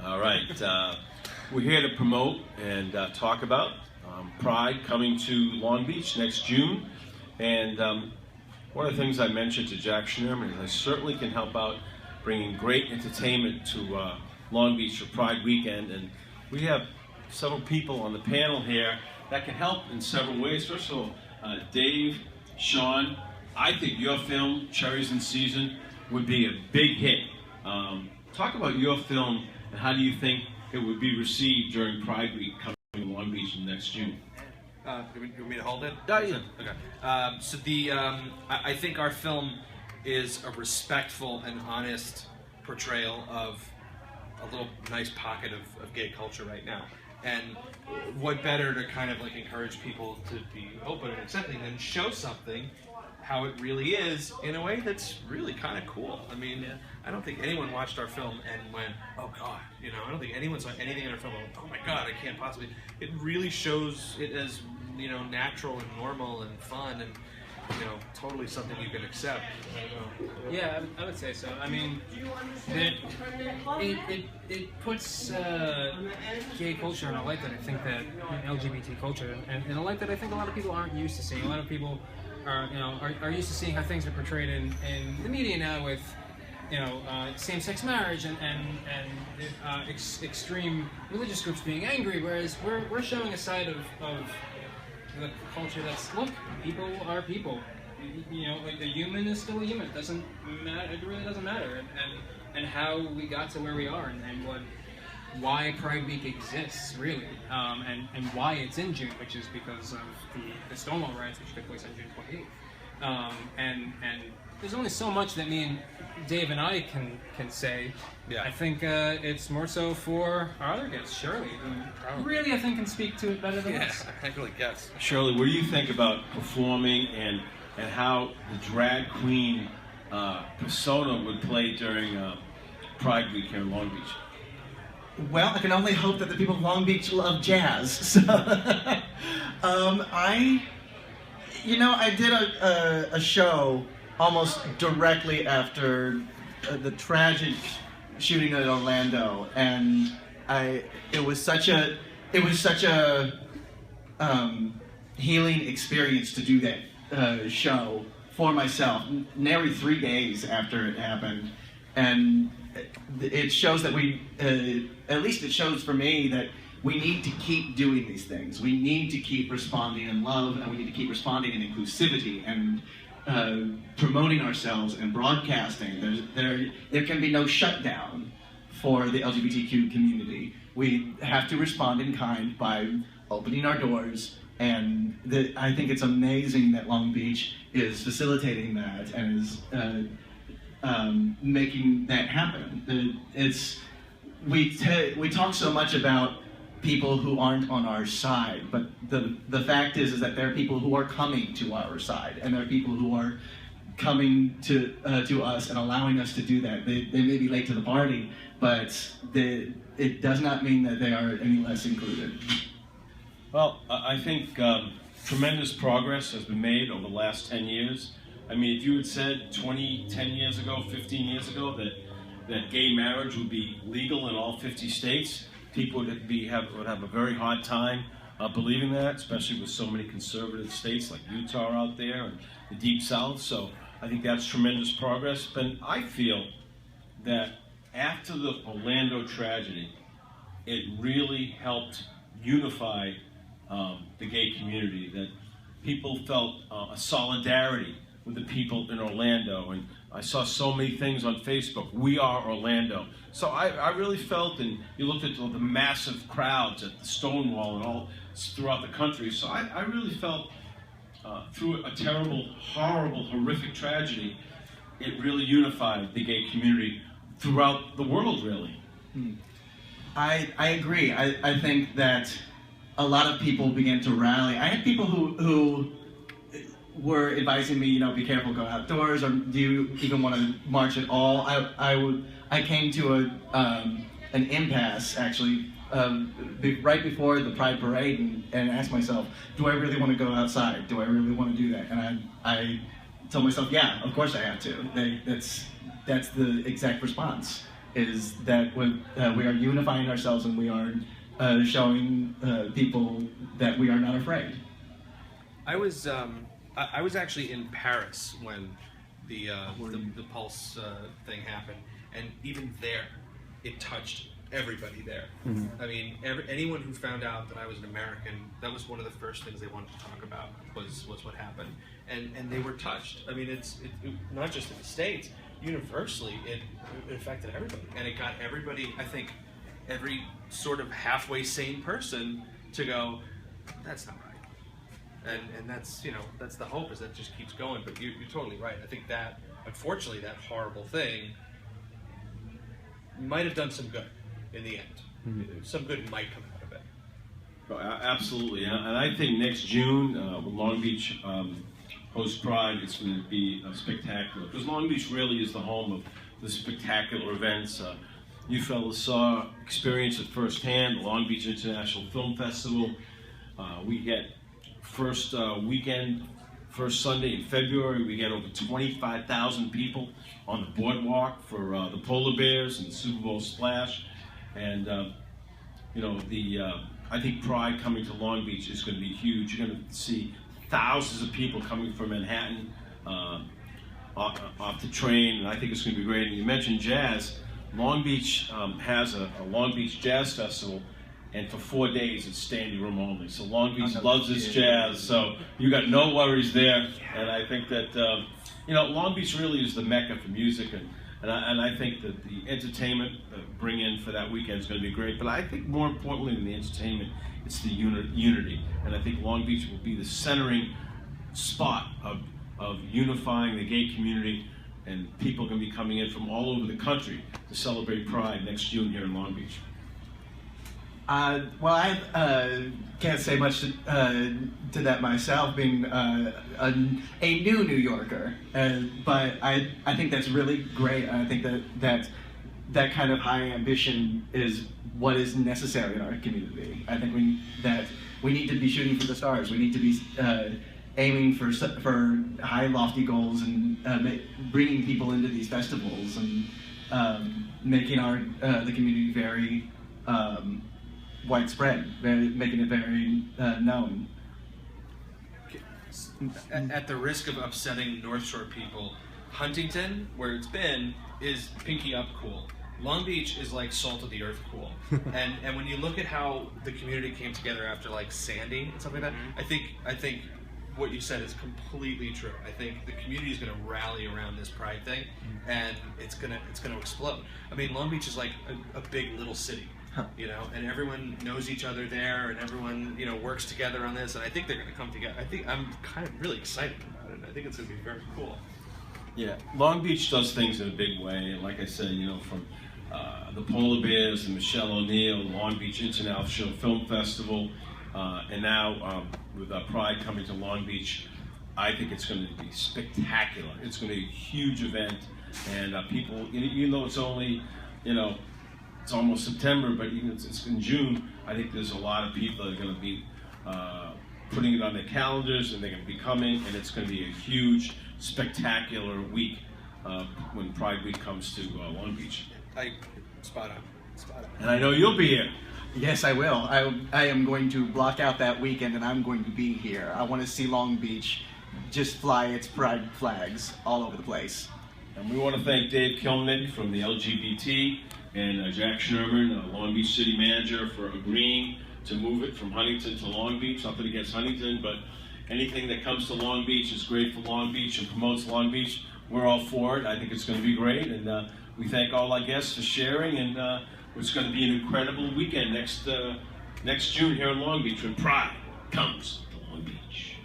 All right. We're here to promote and talk about Pride coming to Long Beach next June. And one of the things I mentioned to Jack Schneerman is I certainly can help out bringing great entertainment to Long Beach for Pride weekend. And we have several people on the panel here that can help in several ways. First of all, Dave, Sean, I think your film, Cherries in Season, would be a big hit. Talk about your film and how do you think it would be received during Pride Week coming to Long Beach next June? Do you want me to hold it? Yeah. Okay. I think our film is a respectful and honest portrayal of a little nice pocket of gay culture right now. And what better to kind of like encourage people to be open and accepting than show something how it really is in a way that's really kind of cool. I mean, I don't think anyone watched our film and went, oh God, you know, I don't think anyone saw anything in our film and went, oh my God, I can't possibly. It really shows it as, you know, natural and normal and fun and, you know, totally something you can accept. Yeah, I would say so. I mean, it puts gay culture in a light that I think that LGBT culture, and in a light that I think a lot of people aren't used to seeing. A lot of people are used to seeing how things are portrayed in the media now with, you know, same-sex marriage and extreme religious groups being angry, whereas we're showing a side of the culture that's, look, people are people. You know, like, a human is still a human. It doesn't matter. It really doesn't matter. And how we got to where we are, and why Pride Week exists, really, and why it's in June, which is because of the Stonewall riots, which took place on June 28th. And there's only so much that me and Dave and I can say. Yeah. I think it's more so for our other guests, Shirley, who really, I think, can speak to it better than us. I really guess. Shirley, what do you think about performing and how the drag queen persona would play during Pride Week here in Long Beach? Well, I can only hope that the people of Long Beach love jazz. So, I did a show almost directly after the tragic shooting at Orlando, and it was such a healing experience to do that show for myself, nearly 3 days after it happened, and it shows that at least it shows for me that we need to keep doing these things. We need to keep responding in love, and we need to keep responding in inclusivity and promoting ourselves and broadcasting. There can be no shutdown for the LGBTQ community. We have to respond in kind by opening our doors, and I think it's amazing that Long Beach is facilitating that and is making that happen. We talk so much about people who aren't on our side, but the fact is that there are people who are coming to our side, and there are people who are coming to us and allowing us to do that. They may be late to the party, but it does not mean that they are any less included. Well, I think tremendous progress has been made over the last 10 years. I mean, if you had said 10 years ago, 15 years ago, that gay marriage would be legal in all 50 states, people would have a very hard time believing that, especially with so many conservative states like Utah out there and the Deep South. So I think that's tremendous progress. But I feel that after the Orlando tragedy, it really helped unify the gay community, that people felt a solidarity with the people in Orlando, and I saw so many things on Facebook, we are Orlando. So I really felt, and you looked at the massive crowds at the Stonewall and all throughout the country, so I really felt through a terrible, horrible, horrific tragedy, it really unified the gay community throughout the world, really. I agree. I think that a lot of people began to rally. I had people who were advising me, you know, be careful, go outdoors, or do you even want to march at all? I came to an impasse, actually, right before the Pride Parade, and asked myself, do I really want to go outside? Do I really want to do that? And I told myself, yeah, of course I have to. That's the exact response. is that we are unifying ourselves and we are showing people that we are not afraid. I was actually in Paris when the Pulse thing happened, and even there, it touched everybody there. I mean, anyone who found out that I was an American, that was one of the first things they wanted to talk about was what happened, and they were touched. I mean, it not just in the States, universally, it affected everybody, and it got everybody. I think every sort of halfway sane person to go, that's not right, and that's that's the hope, is that it just keeps going. But you're totally right. I think that unfortunately that horrible thing might have done some good. In the end, some good might come out of it. Oh, absolutely, and I think next June, when Long Beach hosts Pride, it's going to be spectacular. Because Long Beach really is the home of the spectacular events. You fellas experienced it firsthand, the Long Beach International Film Festival. We get first Sunday in February, we get over 25,000 people on the boardwalk for the Polar Bears and the Super Bowl Splash. And I think Pride coming to Long Beach is going to be huge. You're going to see thousands of people coming from Manhattan off the train, and I think it's going to be great. And you mentioned jazz. Long Beach has a Long Beach Jazz Festival, and for 4 days it's standing room only. So Long Beach loves its jazz, so you got no worries there. And I think that Long Beach really is the mecca for music, and I think that the entertainment bring in for that weekend is going to be great. But I think more importantly than the entertainment, it's the unity. And I think Long Beach will be the centering spot of unifying the gay community, and people are going to be coming in from all over the country to celebrate Pride next June here in Long Beach. Well, I can't say much to that myself, being a new New Yorker, but I think that's really great. I think that kind of high ambition is what is necessary in our community. I think we need to be shooting for the stars. We need to be aiming for high, lofty goals, and bringing people into these festivals, and making the community very widespread, making it very known. At the risk of upsetting North Shore people, Huntington, where it's been, is pinky up cool. Long Beach is like salt of the earth cool. and when you look at how the community came together after like Sandy and stuff like that, I think what you said is completely true. I think the community is going to rally around this Pride thing, and it's going to explode. I mean, Long Beach is like a big little city. And everyone knows each other there, and everyone, works together on this, and I think they're going to come together. I'm kind of really excited about it. I think it's going to be very cool. Yeah, Long Beach does things in a big way, and like I said, from the Polar Bears and Michelle O'Neill, Long Beach International Film Festival, and now with Pride coming to Long Beach, I think it's going to be spectacular. It's going to be a huge event, and people, even though it's only, it's almost September, but even it's in June, I think there's a lot of people that are going to be putting it on their calendars, and they're going to be coming, and it's going to be a huge, spectacular week when Pride Week comes to Long Beach. Spot on. And I know you'll be here. Yes, I will. I am going to block out that weekend, and I'm going to be here. I want to see Long Beach just fly its Pride flags all over the place. And we want to thank Dave Kilnick from the LGBT and Jack Schnerman, Long Beach City Manager, for agreeing to move it from Huntington to Long Beach. Nothing against Huntington, but anything that comes to Long Beach is great for Long Beach and promotes Long Beach. We're all for it. I think it's going to be great, and we thank all our guests for sharing, and it's going to be an incredible weekend next June here in Long Beach when Pride comes to Long Beach.